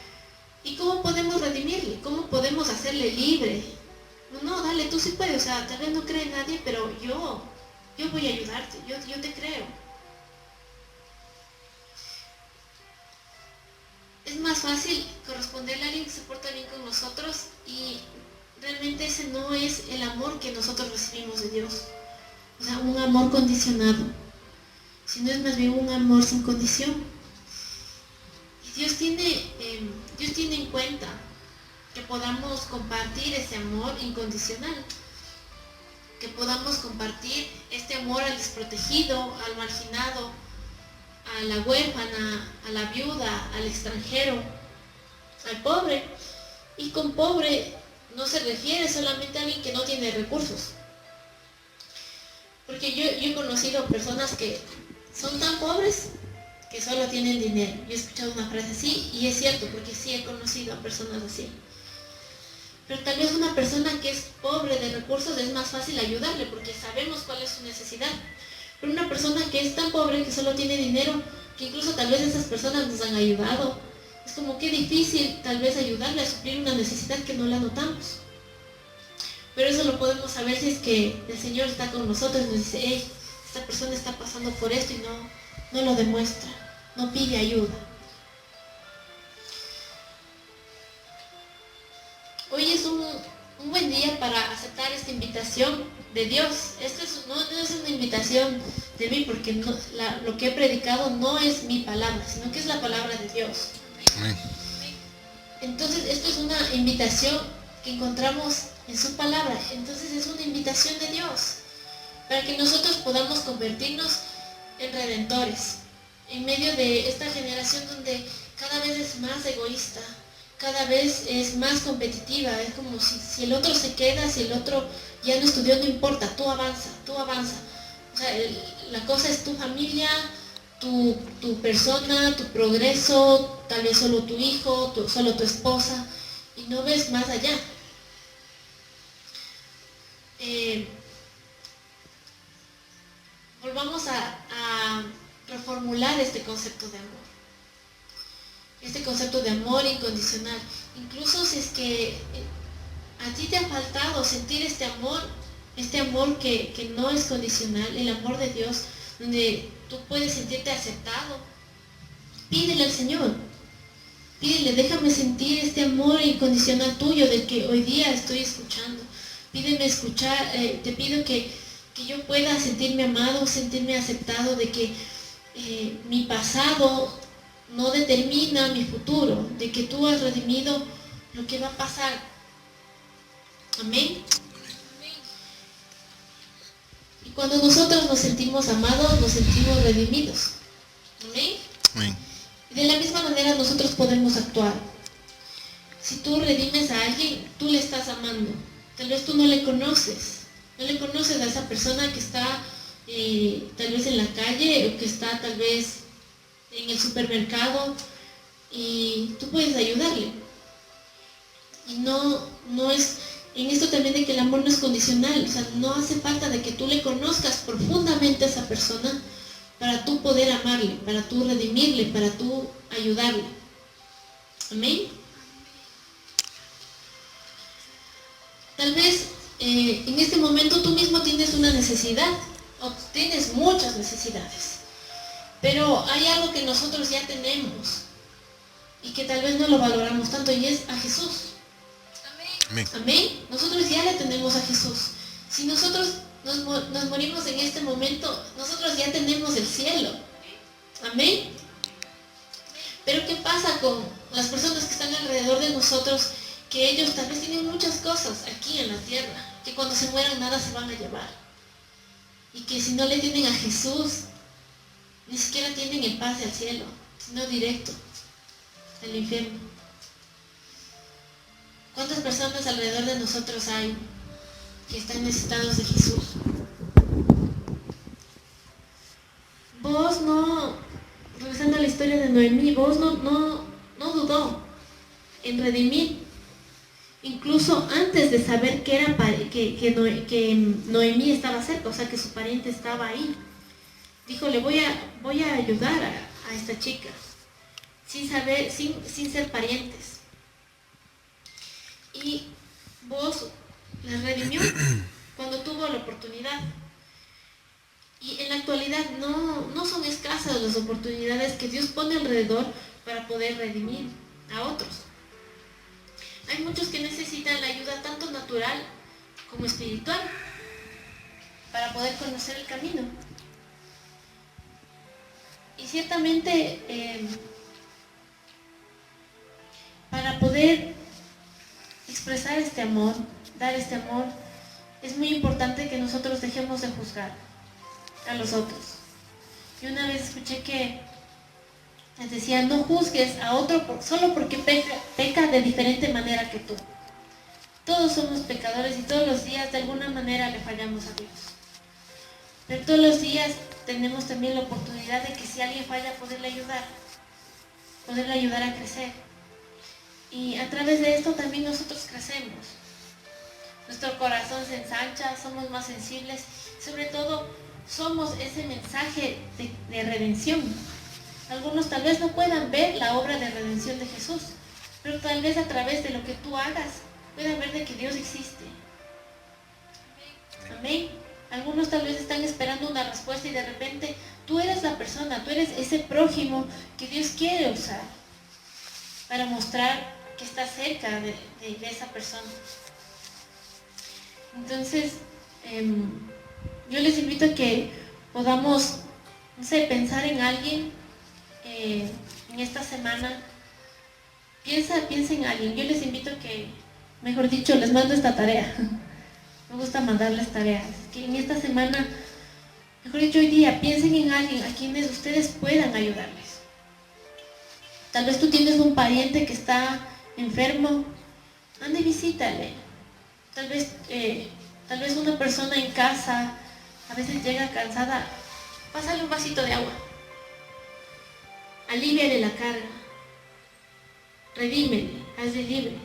¿Y cómo podemos redimirle? ¿Cómo podemos hacerle libre? No, dale, tú sí puedes, o sea, tal vez no cree nadie, pero yo voy a ayudarte, yo te creo. Es más fácil corresponderle a alguien que se porta bien con nosotros y realmente ese no es el amor que nosotros recibimos de Dios. O sea, un amor condicionado, sino es más bien un amor sin condición. Y Dios tiene en cuenta que podamos compartir ese amor incondicional, que podamos compartir este amor al desprotegido, al marginado, a la huérfana, a la viuda, al extranjero, al pobre. Y con pobre no se refiere solamente a alguien que no tiene recursos. Porque yo he conocido personas que son tan pobres que solo tienen dinero. Yo he escuchado una frase así y es cierto, porque sí he conocido a personas así. Pero tal vez una persona que es pobre de recursos es más fácil ayudarle porque sabemos cuál es su necesidad. Pero una persona que es tan pobre que solo tiene dinero, que incluso tal vez esas personas nos han ayudado, es como que difícil tal vez ayudarle a suplir una necesidad que no la notamos. Pero eso lo podemos saber si es que el Señor está con nosotros y nos dice, hey, esta persona está pasando por esto y no lo demuestra, no pide ayuda. Hoy es un buen día para aceptar esta invitación de Dios. Esto no es una invitación de mí, porque lo que he predicado no es mi palabra, sino que es la palabra de Dios. Amén. Entonces, esto es una invitación que encontramos en su palabra. Entonces, es una invitación de Dios para que nosotros podamos convertirnos en redentores en medio de esta generación donde cada vez es más egoísta, cada vez es más competitiva. Es como si el otro se queda, si el otro ya no estudió, no importa, tú avanza. O sea, la cosa es tu familia, tu persona, tu progreso, tal vez solo tu hijo, solo tu esposa, y no ves más allá. Volvamos a reformular este concepto de amor. Este concepto de amor incondicional. Incluso si es que a ti te ha faltado sentir este amor que no es condicional, el amor de Dios, donde tú puedes sentirte aceptado, pídele al Señor. Pídele, déjame sentir este amor incondicional tuyo del que hoy día estoy escuchando. Pídeme escuchar, te pido que yo pueda sentirme amado, sentirme aceptado, de que mi pasado no determina mi futuro, de que tú has redimido lo que va a pasar. Amén. Y cuando nosotros nos sentimos amados, nos sentimos redimidos. Amén. Amén. Y de la misma manera nosotros podemos actuar. Si tú redimes a alguien, tú le estás amando. Tal vez tú no le conoces a esa persona que está tal vez en la calle, o que está tal vez en el supermercado, y tú puedes ayudarle. Y no es, en esto también de que el amor no es condicional. O sea, no hace falta de que tú le conozcas profundamente a esa persona para tú poder amarle, para tú redimirle, para tú ayudarle. Amén. Tal vez en este momento tú mismo tienes una necesidad, o tienes muchas necesidades, pero hay algo que nosotros ya tenemos y que tal vez no lo valoramos tanto, y es a Jesús. Amén. Amén. Nosotros ya le tenemos a Jesús. Si nosotros nos morimos en este momento, nosotros ya tenemos el cielo. Amén. Pero ¿qué pasa con las personas que están alrededor de nosotros? Que ellos tal vez tienen muchas cosas aquí en la tierra, que cuando se mueran nada se van a llevar. Y que si no le tienen a Jesús, ni siquiera tienen el pase al cielo, sino directo al infierno. ¿Cuántas personas alrededor de nosotros hay que están necesitados de Jesús? Vos no, regresando a la historia de Noemí, vos no dudó en redimir. Incluso antes de saber que Noemí estaba cerca, o sea que su pariente estaba ahí, dijo, le voy a ayudar a esta chica, sin ser parientes. Y vos la redimió cuando tuvo la oportunidad. Y en la actualidad no son escasas las oportunidades que Dios pone alrededor para poder redimir a otros. hay muchos que necesitan la ayuda tanto natural como espiritual para poder conocer el camino. Y ciertamente para poder expresar este amor, dar este amor, es muy importante que nosotros dejemos de juzgar a los otros. Yo una vez escuché que les decía, no juzgues a otro solo porque peca de diferente manera que tú. Todos somos pecadores y todos los días de alguna manera le fallamos a Dios. Pero todos los días tenemos también la oportunidad de que si alguien falla, poderle ayudar a crecer. Y a través de esto también nosotros crecemos. Nuestro corazón se ensancha, somos más sensibles, sobre todo somos ese mensaje de redención. Algunos tal vez no puedan ver la obra de redención de Jesús, pero tal vez a través de lo que tú hagas puedan ver de que Dios existe. Amén. Algunos tal vez están esperando una respuesta y de repente tú eres la persona, tú eres ese prójimo que Dios quiere usar para mostrar que está cerca de esa persona. Entonces, yo les invito a que podamos, no sé, pensar en alguien en esta semana. Piensa en alguien. Yo les invito a que, mejor dicho, les mando esta tarea. Me gusta mandarles tareas. Que en esta semana, mejor dicho, hoy día, piensen en alguien a quienes ustedes puedan ayudarles. Tal vez tú tienes un pariente que está enfermo, ande y visítale. Tal vez una persona en casa a veces llega cansada, pásale un vasito de agua, alíviale la carga, redímele, hazle libre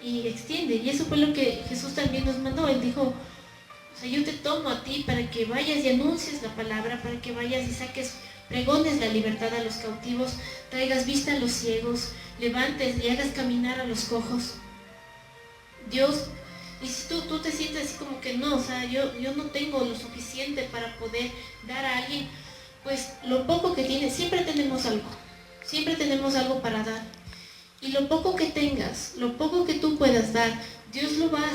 y extiende. Y eso fue lo que Jesús también nos mandó. Él dijo, o sea, yo te tomo a ti para que vayas y anuncies la palabra, para que vayas y saques, pregones la libertad a los cautivos, traigas vista a los ciegos, levantes y hagas caminar a los cojos. Dios, y si tú te sientes así como que no, o sea, yo no tengo lo suficiente para poder dar a alguien, pues lo poco que tienes, siempre tenemos algo para dar. Y lo poco que tengas, lo poco que tú puedas dar, Dios lo va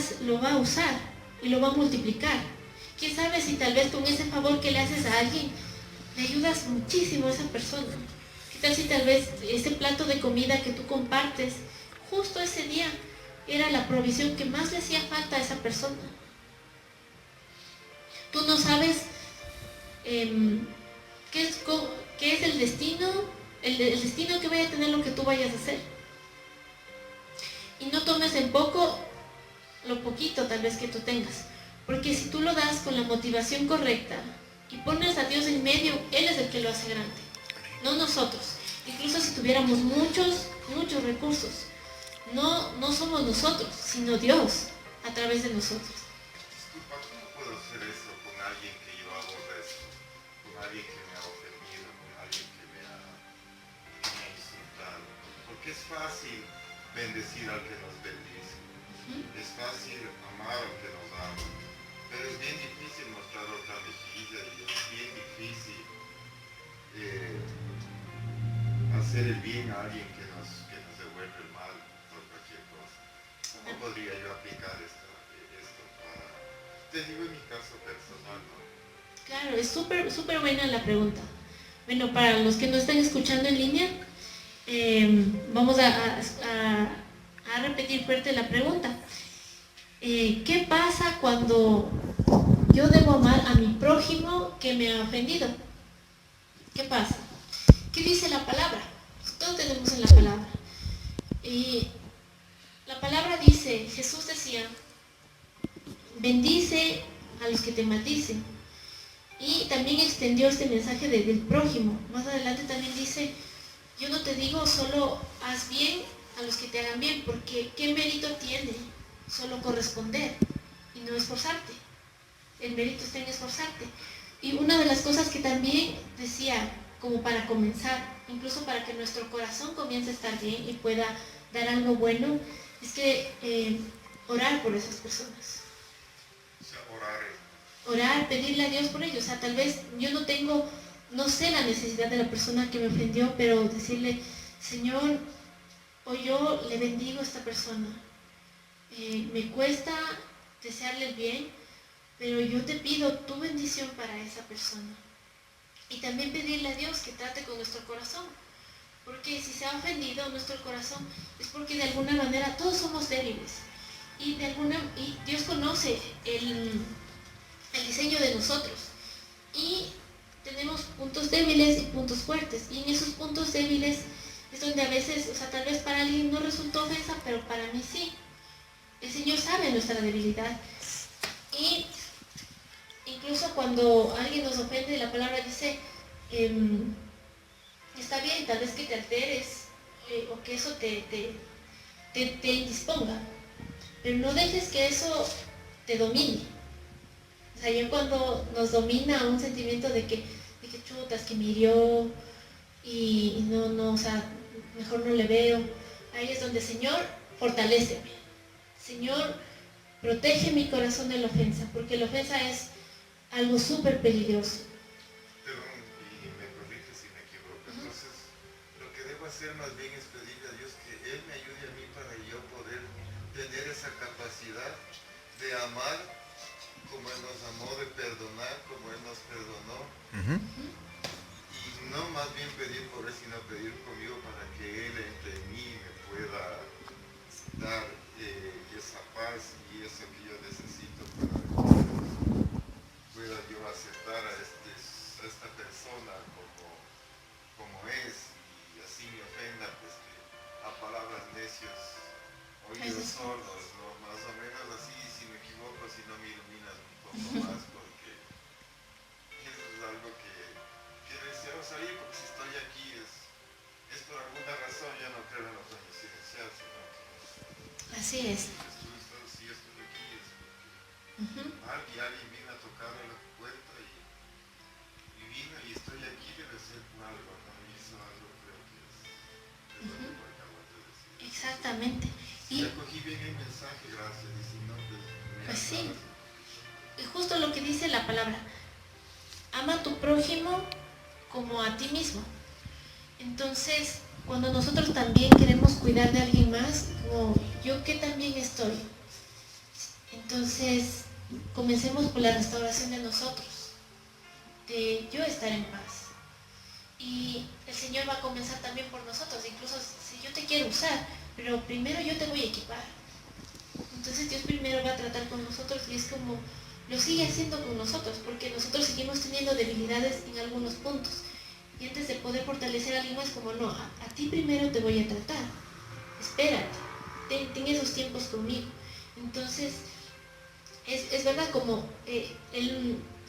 a usar y lo va a multiplicar. ¿Quién sabe si tal vez con ese favor que le haces a alguien, le ayudas muchísimo a esa persona? ¿Qué tal si tal vez ese plato de comida que tú compartes, justo ese día, era la provisión que más le hacía falta a esa persona? Tú no sabes qué es el destino que vaya a tener lo que tú vayas a hacer. Y no tomes en poco lo poquito tal vez que tú tengas, porque si tú lo das con la motivación correcta y pones a Dios en medio, Él es el que lo hace grande, no nosotros. Incluso si tuviéramos muchos recursos, no somos nosotros, sino Dios a través de nosotros. Disculpa, ¿cómo puedo hacer eso con alguien que yo aborrezco? Con alguien que me ha ofendido, con alguien que me ha insultado. Porque es fácil bendecir al que nos bendice. Es fácil amar al que nos ama. Pero es bien difícil mostrar otra mejilla y es bien difícil hacer el bien a alguien que nos devuelve el mal por cualquier cosa. ¿Cómo podría yo aplicar esto para, te digo en mi caso personal, ¿no? Claro, es súper buena la pregunta. Bueno, para los que nos están escuchando en línea, vamos a repetir fuerte la pregunta. ¿Qué pasa cuando yo debo amar a mi prójimo que me ha ofendido? ¿Qué pasa? ¿Qué dice la palabra? Todos tenemos en la palabra. Y la palabra dice, Jesús decía, bendice a los que te maldicen. Y también extendió este mensaje del prójimo. Más adelante también dice, yo no te digo solo haz bien a los que te hagan bien, porque ¿qué mérito tiene solo corresponder y no esforzarte? El mérito está en esforzarte. Y una de las cosas que también decía, como para comenzar, incluso para que nuestro corazón comience a estar bien y pueda dar algo bueno, es que orar por esas personas. O sea, Orar, pedirle a Dios por ellos. O sea, tal vez yo no sé la necesidad de la persona que me ofendió, pero decirle, Señor, o yo le bendigo a esta persona. Me cuesta desearle el bien, pero yo te pido tu bendición para esa persona. Y también pedirle a Dios que trate con nuestro corazón. Porque si se ha ofendido nuestro corazón es porque de alguna manera todos somos débiles. Y Dios conoce el diseño de nosotros. Y tenemos puntos débiles y puntos fuertes. Y en esos puntos débiles es donde a veces, tal vez para alguien no resultó ofensa, pero para mí sí. El Señor sabe nuestra debilidad. Y incluso cuando alguien nos ofende, la palabra dice, está bien, tal vez que te alteres o que eso te indisponga, pero no dejes que eso te domine. Ya cuando nos domina un sentimiento de que chutas, que me hirió y no, mejor no le veo, ahí es donde, Señor, fortaléceme. Señor, protege mi corazón de la ofensa, porque la ofensa es algo súper peligroso. Perdón, y me corrige si me equivoco. Entonces, lo que debo hacer más bien es pedirle a Dios que Él me ayude a mí para yo poder tener esa capacidad de amar como Él nos amó, de perdonar como Él nos perdonó. Y no más bien pedir por Él, sino pedir conmigo para que Él entre en mí y me pueda dar esa paz y eso que yo necesito para que pueda yo aceptar a esta persona como es, y así me ofenda, pues que a palabras necios, oídos sordos, ¿no? Más o menos así. Si me equivoco, si no me iluminas un poco más, porque eso es algo que deseo salir, porque si estoy aquí es por alguna razón. Yo no creo en la coincidencia, sino que Así es. si estoy aquí es porque alguien vino a tocar a la puerta y vino y estoy aquí, debe ser por algo, ¿no? Y eso algo creo que es algo que acabo de decir. Exactamente. Si acogí bien el mensaje, gracias, y si no, pues sí. Y justo lo que dice la palabra, ama a tu prójimo como a ti mismo. Entonces, cuando nosotros también queremos cuidar de alguien más, como yo que también estoy, entonces comencemos por la restauración de nosotros, de yo estar en paz. Y el Señor va a comenzar también por nosotros, incluso si yo te quiero usar, pero primero yo te voy a equipar. Entonces Dios primero va a tratar con nosotros y es como lo sigue haciendo con nosotros, porque nosotros seguimos teniendo debilidades en algunos puntos. Y antes de poder fortalecer a alguien más, como no, a ti primero te voy a tratar. Espérate, ten esos tiempos conmigo. Entonces, es verdad como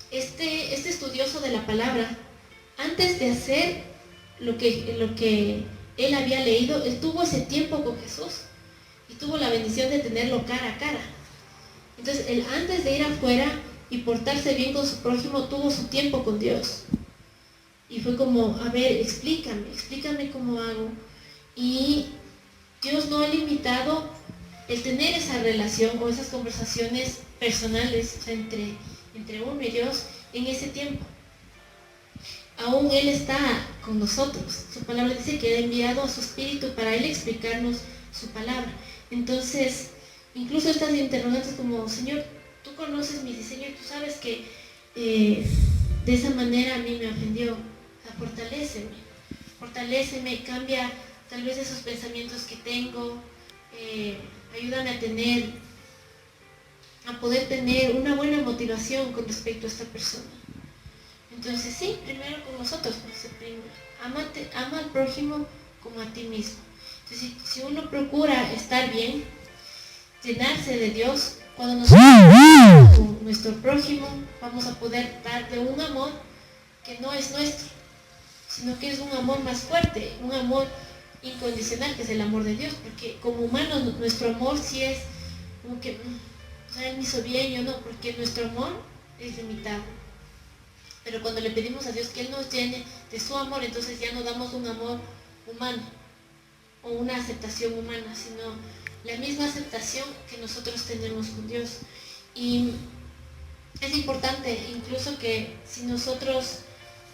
este estudioso de la palabra, antes de hacer lo que él había leído, él tuvo ese tiempo con Jesús y tuvo la bendición de tenerlo cara a cara. Entonces, él antes de ir afuera y portarse bien con su prójimo, tuvo su tiempo con Dios. Y fue como, a ver, explícame cómo hago. Y Dios no ha limitado el tener esa relación o esas conversaciones personales, o sea, entre uno y Dios en ese tiempo. Aún Él está con nosotros. Su palabra dice que ha enviado a su Espíritu para Él explicarnos su palabra. Entonces, incluso estas interrogantes como, Señor, tú conoces mi diseño y tú sabes que de esa manera a mí me ofendió. O sea, fortaléceme, cambia tal vez esos pensamientos que tengo, ayúdame a poder tener una buena motivación con respecto a esta persona. Entonces sí, primero con nosotros, ama al prójimo como a ti mismo. Entonces si uno procura estar bien, llenarse de Dios, cuando nosotros con nuestro prójimo vamos a poder dar de un amor que no es nuestro, sino que es un amor más fuerte, un amor incondicional, que es el amor de Dios, porque como humanos nuestro amor sí es como que, Él me hizo bien, yo no, porque nuestro amor es limitado. Pero cuando le pedimos a Dios que Él nos llene de su amor, entonces ya no damos un amor humano o una aceptación humana, sino la misma aceptación que nosotros tenemos con Dios. Y es importante incluso que si nosotros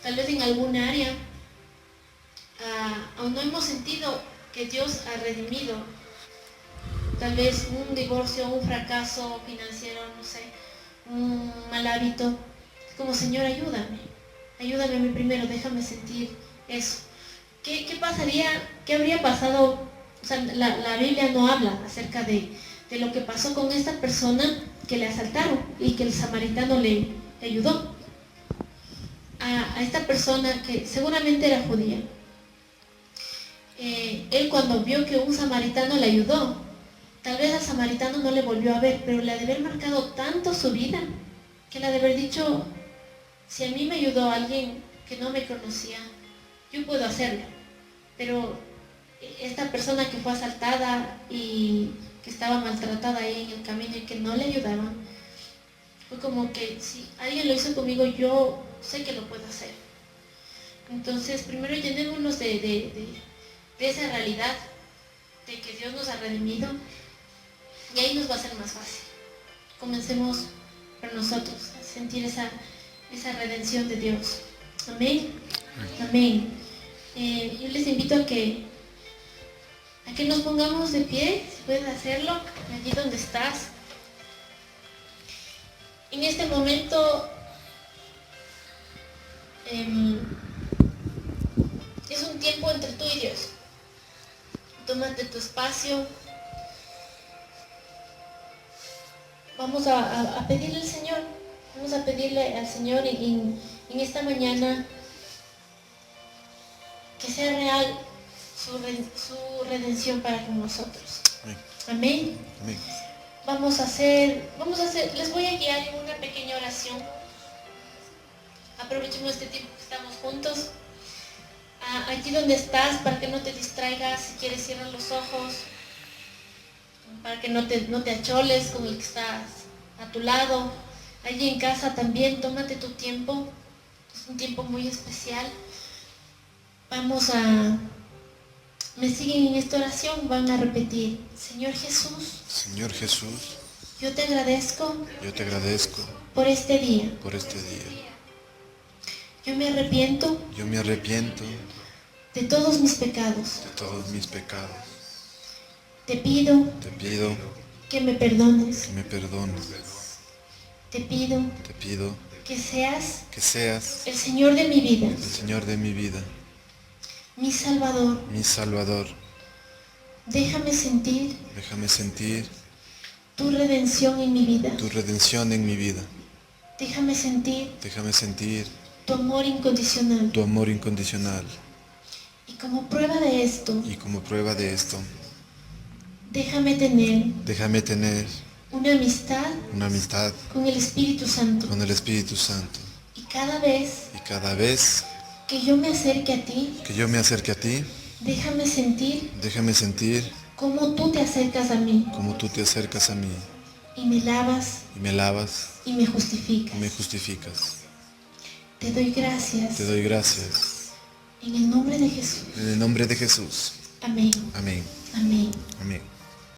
tal vez en algún área aún no hemos sentido que Dios ha redimido. Tal vez un divorcio, un fracaso financiero, no sé, un mal hábito. Es como, Señor, ayúdame a mí primero, déjame sentir eso. ¿Qué pasaría, qué habría pasado? O sea, la Biblia no habla acerca de lo que pasó con esta persona que le asaltaron y que el samaritano le ayudó. A esta persona que seguramente era judía. Él cuando vio que un samaritano le ayudó, tal vez al samaritano no le volvió a ver, pero le ha de haber marcado tanto su vida, que le ha de haber dicho, si a mí me ayudó alguien que no me conocía, yo puedo hacerlo. Pero esta persona que fue asaltada y que estaba maltratada ahí en el camino y que no le ayudaban, fue como que si alguien lo hizo conmigo, yo sé que lo puedo hacer. Entonces, primero llenémonos de esa realidad, de que Dios nos ha redimido, y ahí nos va a ser más fácil. Comencemos por nosotros a sentir esa redención de Dios. Amén. Amén. Yo les invito a que nos pongamos de pie, si pueden hacerlo, allí donde estás. En este momento es un tiempo entre tú y Dios. Tómate tu espacio. Vamos a pedirle al Señor. Vamos a pedirle al Señor en esta mañana que sea real su redención para con nosotros. Amén. Amén. Vamos a hacer, les voy a guiar en una pequeña oración. Aprovechemos este tiempo que estamos juntos. Allí donde estás, para que no te distraigas, si quieres cierra los ojos, para que no te acholes con el que estás a tu lado. Allí en casa también, tómate tu tiempo, es un tiempo muy especial. Me siguen en esta oración, van a repetir, Señor Jesús, Señor Jesús, yo te agradezco por este día. Yo me arrepiento de todos mis pecados. Te pido que me perdones. Te pido que seas el Señor de mi vida, mi Salvador. Déjame sentir tu redención en mi vida. Déjame sentir tu amor incondicional. Y como prueba de esto, déjame tener una amistad con el Espíritu Santo. Y cada vez que yo me acerque a ti, déjame sentir cómo tú te acercas a mí. Y me lavas y me justificas. Te doy gracias. En el nombre de Jesús. En el nombre de Jesús. Amén. Amén. Amén. Amén.